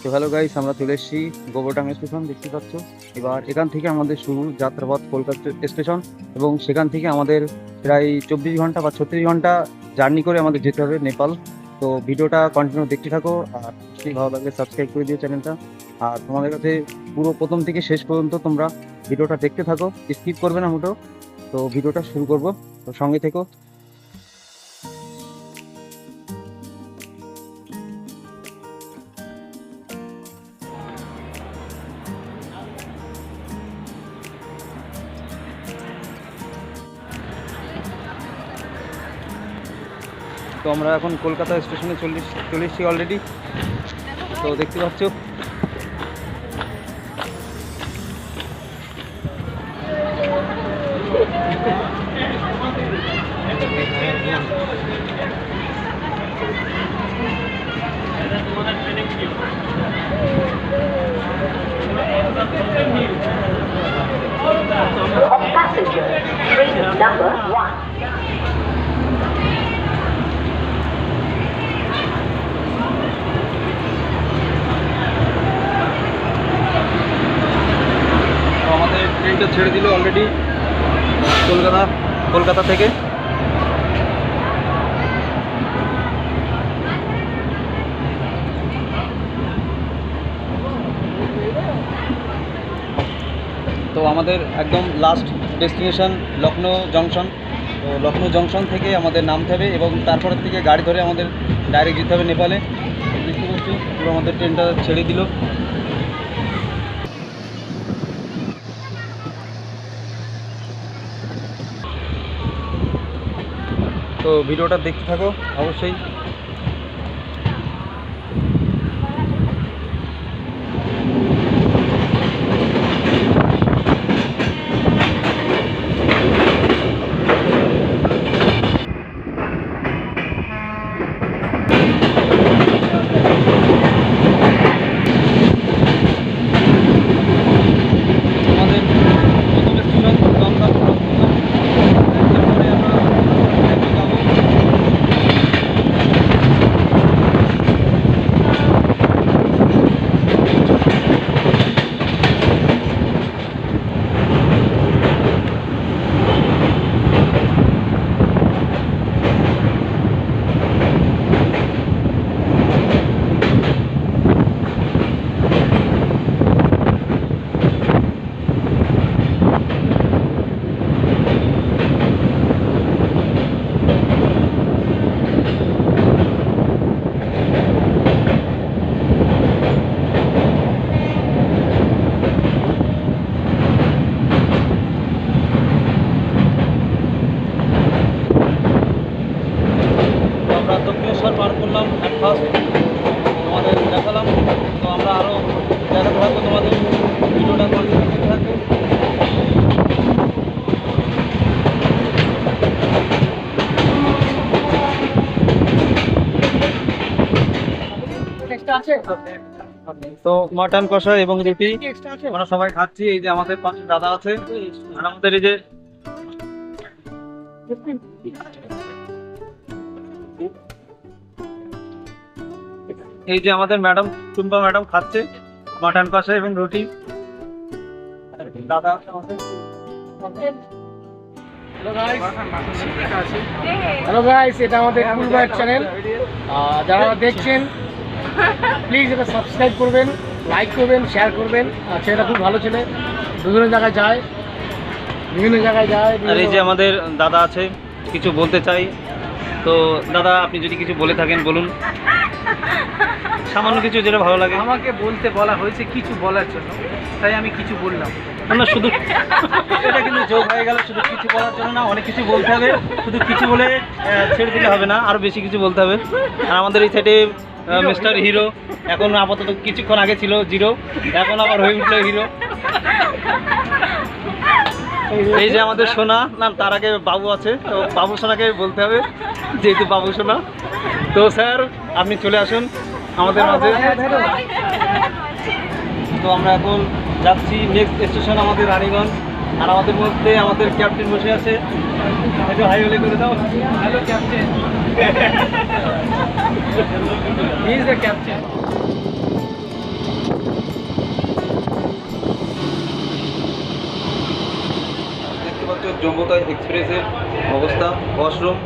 তো hello guys, আমরা চলে এসেছি গোবরডাঙ্গা স্টেশন, দেখতে পাচ্ছ। এবার এখান থেকে আমাদের শুরু যাত্রাপথ কলকাতা স্টেশন, এবং সেখান থেকে আমাদের প্রায় 24 ঘন্টা বা 36 ঘন্টা জার্নি করে আমাদের যেতে হবে নেপাল। তো ভিডিওটা কন্টিনিউ দেখতে থাকো, আর যদি ভালো লাগলে সাবস্ক্রাইব করে দিও চ্যানেলটা। আর তোমাদের কাছে পুরো প্রথম থেকে শেষ পর্যন্ত তোমরা ভিডিওটা দেখতে থাকো, স্কিপ করবে না মোটেও। তো ভিডিওটা শুরু করবো, তো সঙ্গে থেকো। তো আমরা এখন কলকাতা স্টেশনে চলে এসেছি অলরেডি। তো দেখতে পাচ্ছ of passenger, train number 1. তো আমাদের ট্রেনটা ছেড়ে দিল অলরেডি কলকাতা থেকে। তো আমাদের একদম লাস্ট ডেস্টিনেশন লখনৌ জংশন। তো লখনৌ জংশন থেকে আমাদের নামতে হবে, এবং তারপরের থেকে গাড়ি ধরে আমাদের ডাইরেক্ট যেতে হবে নেপালে। দেখতে পাচ্ছি পুরো আমাদের ট্রেনটা ছেড়ে দিল। তো ভিডিওটা দেখতে থাকো অবশ্যই। আমাদের প্রথম স্টেশন গঙ্গাপুর, তারপরে আমরা যাবো। তো আমরা দক্ষিণেশ্বর পার করলাম অ্যাট ফার্স্ট, তোমাদের দেখালাম। তো আমরা আরও দেখাতে থাকবো তোমাদের, ভিডিওটা কন্টিনিউ করতে থাকবে। তো মাটন কষা এবং রুটি আমরা সবাই খাচ্ছি। এই যে আমাদের পাশে দাদা আছে, আর আমাদের এই যে আমাদের ম্যাডাম টুম্পা ম্যাডাম খাচ্ছে মাটন কষা এবং রুটি। দাদা আছে আমাদের। হ্যালো গাইস, এটা আমাদের কুলবাইট চ্যানেল। যারা দেখছেন প্লিজ এটা সাবস্ক্রাইব করবেন, লাইক করবেন, শেয়ার করবেন। ছেলেটা খুব ভালো ছেলে, বিভিন্ন জায়গায় যায়। আর এই যে আমাদের দাদা আছে, কিছু বলতে চাই। তো দাদা, আপনি যদি কিছু বলে থাকেন বলুন, সামান্য কিছু যেটা ভালো লাগে। আমাকে বলতে বলা হয়েছে কিছু বলার জন্য, তাই আমি কিছু বললাম। না, শুধু এটা কিন্তু যোগ হয়ে গেল, শুধু কিছু বলার জন্য না, অনেক কিছু বলতে হবে। শুধু কিছু বলে ছেড়ে দিলে হবে না, আরও বেশি কিছু বলতে হবে। আর আমাদের এই সাইডে মিস্টার হিরো, এখন আপাতত কিছুক্ষণ আগে ছিল জিরো, এখন আবার হয়ে উঠলো হিরো। এই যে আমাদের সোনা, না তার আগে বাবু আছে, তো বাবু সোনাকে বলতে হবে যেহেতু বাবু সোনা। তো স্যার, আপনি চলে আসুন আমাদের মাঝে। তো আমরা এখন যাচ্ছি নেক্সট স্টেশন আমাদের রানীগঞ্জ। আর আমাদের মধ্যে আমাদের ক্যাপ্টেন বসে আছে, একটু হাই হলে করে দাও। Hello captain. He is the captain. জম্মুকা এক্সপ্রেসের অবস্থা, ওয়াশরুম।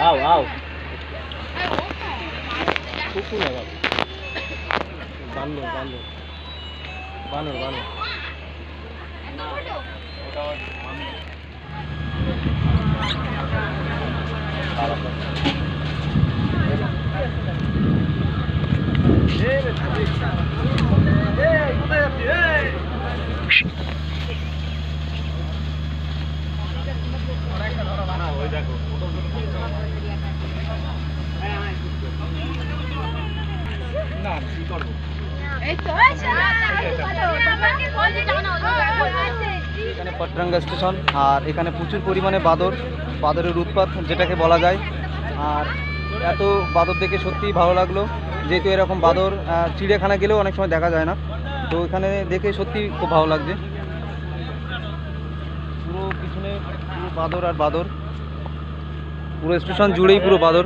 আও আও কুকুর না বানর বানর বানর বানর এখানে পাটরাঙ্গা স্টেশন, আর এখানে প্রচুর পরিমাণে বাদরের উৎপাত যেটাকে বলা যায়। আর এত বাদর দেখে সত্যিই ভালো লাগলো, যেহেতু এরকম বাদর চিড়িয়াখানা গেলেও অনেক সময় দেখা যায় না। তো এখানে দেখে সত্যি খুব ভালো লাগছে। পুরো পিছনে পুরো বাদর আর বাদর, পুরো স্টেশন জুড়েই পুরো বাদর।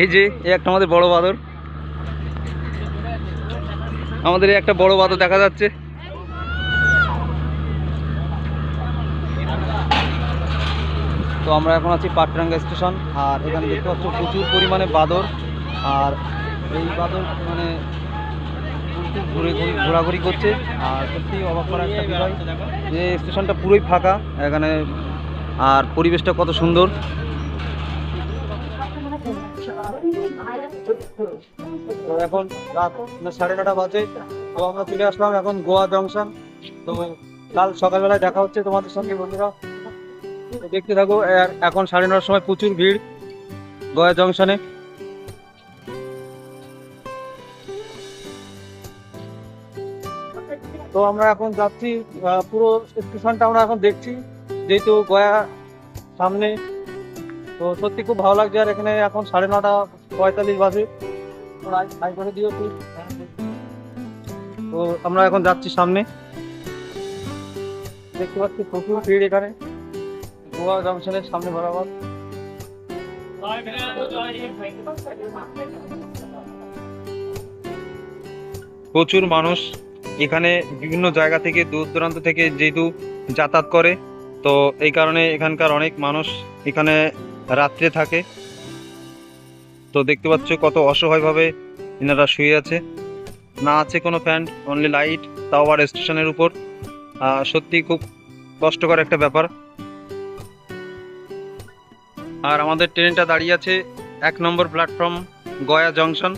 এই যে এই একটা আমাদের বড় বাদর, আমাদের এই একটা বড় বাদর দেখা যাচ্ছে। তো আমরা এখন আছি পাটরাঙ্গা স্টেশন, আর এখানে দেখতে পাচ্ছ প্রচুর পরিমাণে বাদর। আর এই বাদর মানে ঘোরাঘুরি করছে। আর সত্যি অবাক করা একটা বিষয় যে স্টেশনটা পুরোই ফাঁকা এখানে, আর পরিবেশটা কত সুন্দর। এখন রাত 9:30 বাজে। তো আমরা চলে আসলাম এখন গোয়া জংশন। তো কাল সকালবেলায় দেখা হচ্ছে তোমাদের সঙ্গে বন্ধুরা, তো দেখতে থাকো। এখন 9:30 সময় প্রচুর ভিড় গোয়া জংশনে। তো আমরা এখন যাচ্ছি, পুরো স্টেশনটা আমরা এখন দেখছি, যেহেতু গয়া সামনে। তো সত্যি খুব ভালো লাগছে। আর এখানে এখন 9:45 বাজে। তো আমরা এখন যাচ্ছি সামনে, দেখতে পাচ্ছি প্রচুর ভিড় এখানে গোয়া জংশনের সামনে বরাবর। প্রচুর মানুষ এখানে বিভিন্ন জায়গা থেকে, দূর দূরান্ত থেকে যেহেতু যাতায়াত করে, তো এই কারণে এখানকার অনেক মানুষ এখানে রাত্রে থাকে। তো দেখতে পাচ্ছ কত অসহায়ভাবে এনারা শুয়ে আছে, না আছে কোনো ফ্যান, অনলি লাইট, তাও আবার স্টেশনের উপর। সত্যি খুব কষ্টকর একটা ব্যাপার। আর আমাদের ট্রেনটা দাঁড়িয়ে আছে 1 নম্বর প্ল্যাটফর্ম গয়া জংশন।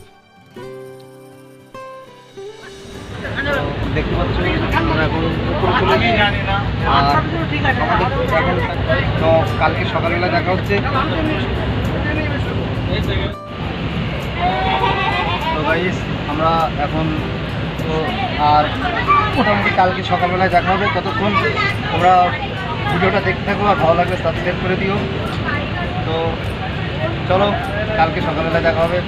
দেখতে পাচ্ছ আমরা এখন উপরে চলে এসেছি। আর আমাদের তো কালকে সকালবেলা দেখা হচ্ছে। তো গাইস আমরা এখন তো আর মোটামুটি কালকে সকালবেলায় দেখা হবে। ততক্ষণ তোমরা ভিডিওটা দেখতে থাকো, আর ভালো লাগলে সাবস্ক্রাইব করে দিও। তো চলো কালকে সকালবেলায় দেখা হবে।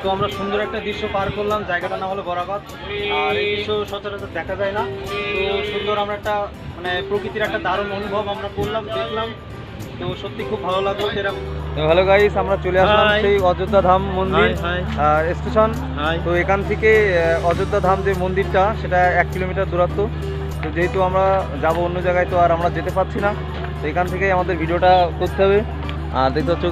তো আমরা সুন্দর একটা দৃশ্য পার করলাম, জায়গাটার নাম হলো বরাবাদ। আর এই দৃশ্য সচরাচর দেখা যায় না। তো সুন্দর আমরা একটা মানে প্রকৃতির একটা দারুণ অনুভব আমরা করলাম, দেখলাম। তো সত্যি খুব ভালো লাগলো সেরকম। তো হ্যালো গাইস, আমরা চলে আসলাম Hi. সেই অযোধ্যা ধাম মন্দির Hi. স্টেশন। তো এখান থেকে অযোধ্যা ধাম যে মন্দিরটা, সেটা 1 কিলোমিটার দূরত্ব। তো যেহেতু আমরা যাব অন্য জায়গায়, তো আর আমরা যেতে পারছি না, তো এখান থেকেই আমাদের ভিডিওটা করতে হবে। আর দেখতে পাচ্ছ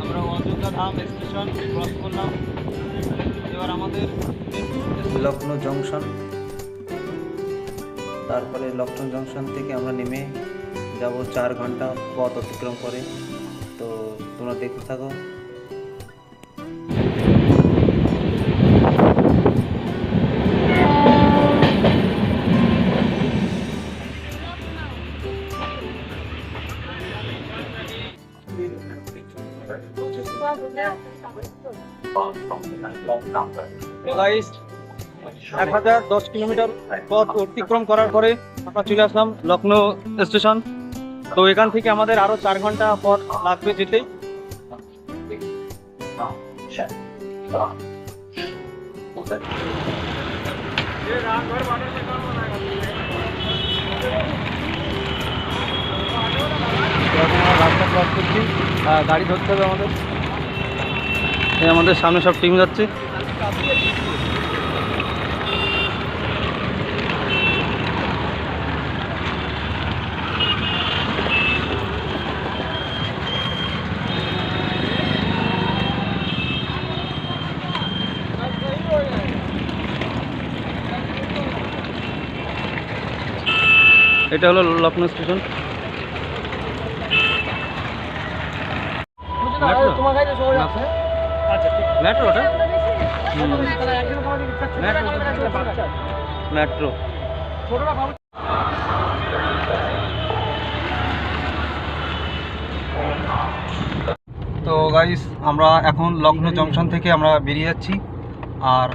আমরা অযোধ্যা ধাম স্টেশন ক্রস করলাম। এবার আমাদের লখনৌ জংশন, তারপরে লখনৌ জংশন থেকে আমরা নেমে যাব 4 ঘন্টা পথ অতিক্রম করে। তো তোমরা দেখতে থাকো। গাইস 1010 কিলোমিটার পথ অতিক্রম করার পরে আমরা চলে আসলাম লখনৌ স্টেশন। তো এখান থেকে আমাদের আরো 4 ঘন্টা পথ লাগবে যেতে। রাস্তা ক্রস করছি, গাড়ি ধরতে হবে আমাদের। এই আমাদের সামনে সব টিম যাচ্ছে। এটা হলো লখনৌ স্টেশন। মেট্রোটা মেট্রো। তো গাইস, আমরা এখন লখনৌ জংশন থেকে আমরা বেরিয়ে যাচ্ছি। আর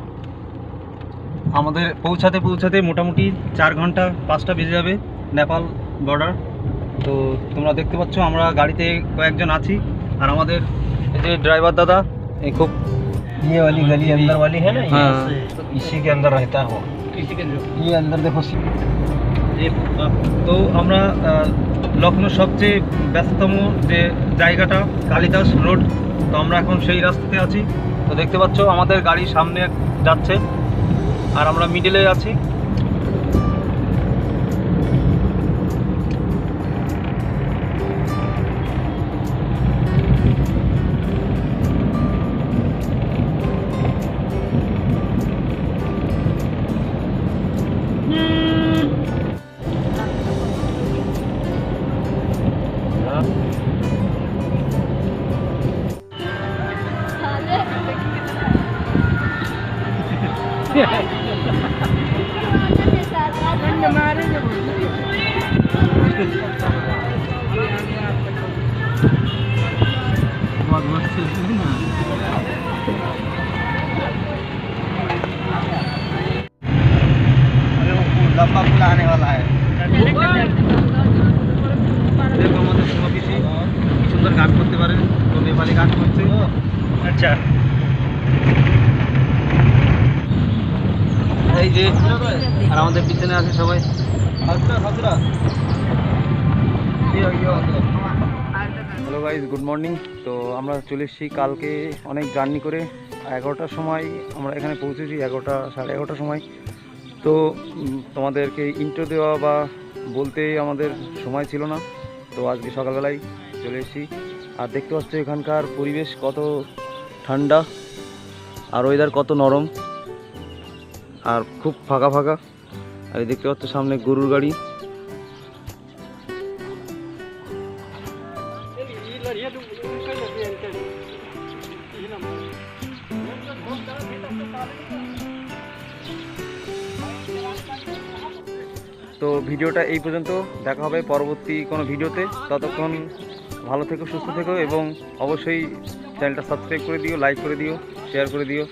আমাদের পৌঁছাতে পৌঁছাতে মোটামুটি 4 ঘন্টা 5টা বেজে যাবে, নেপাল বর্ডার। তো তোমরা দেখতে পাচ্ছ আমরা গাড়িতে কয়েকজন আছি। আর আমাদের এই যে ড্রাইভার দাদা, এই খুব ये वाली गली अंदर वाली है ना, हाँ। इसी के अंदर रहता है वो। ये अंदर देखो তো আমরা লখনৌ সবচেয়ে ব্যস্ততম যে জায়গাটা কালিদাস রোড, তো আমরা এখন সেই রাস্তাতে আছি। তো দেখতে পাচ্ছ আমাদের গাড়ি সামনে যাচ্ছে আর আমরা মিডলে আছি। लंबा पुल आने वाला है। দেখো আমাদের সমাবেশী কি সুন্দর গান করতে পারে, তো নেপালি গান করছে। अच्छा এই যে আর আমাদের পিছনে আছে সবাই। Hello guys, good morning. তো আমরা চলে এসেছি কালকে অনেক জার্নি করে 11টার সময় আমরা এখানে পৌঁছেছি, 11টা সাড়ে 11টার সময়। তো তোমাদেরকে ইন্ট্রো দেওয়া বা বলতে আমাদের সময় ছিল না, তো আজকে সকালবেলায় চলে এসেছি। আর দেখতে পাচ্ছ এখানকার পরিবেশ কত ঠান্ডা। আর ওয়েদার কত নরম আর খুব ফাঁকা ফাঁকা। আর এই দেখতে পাচ্ছ সামনে গরুর গাড়ি। তো ভিডিওটা এই পর্যন্ত, দেখা হবে পরবর্তী কোনো ভিডিওতে। ততক্ষণ ভালো থেকো, সুস্থ থেকো এবং অবশ্যই চ্যানেলটা সাবস্ক্রাইব করে দিও, লাইক করে দিও, শেয়ার করে দিও।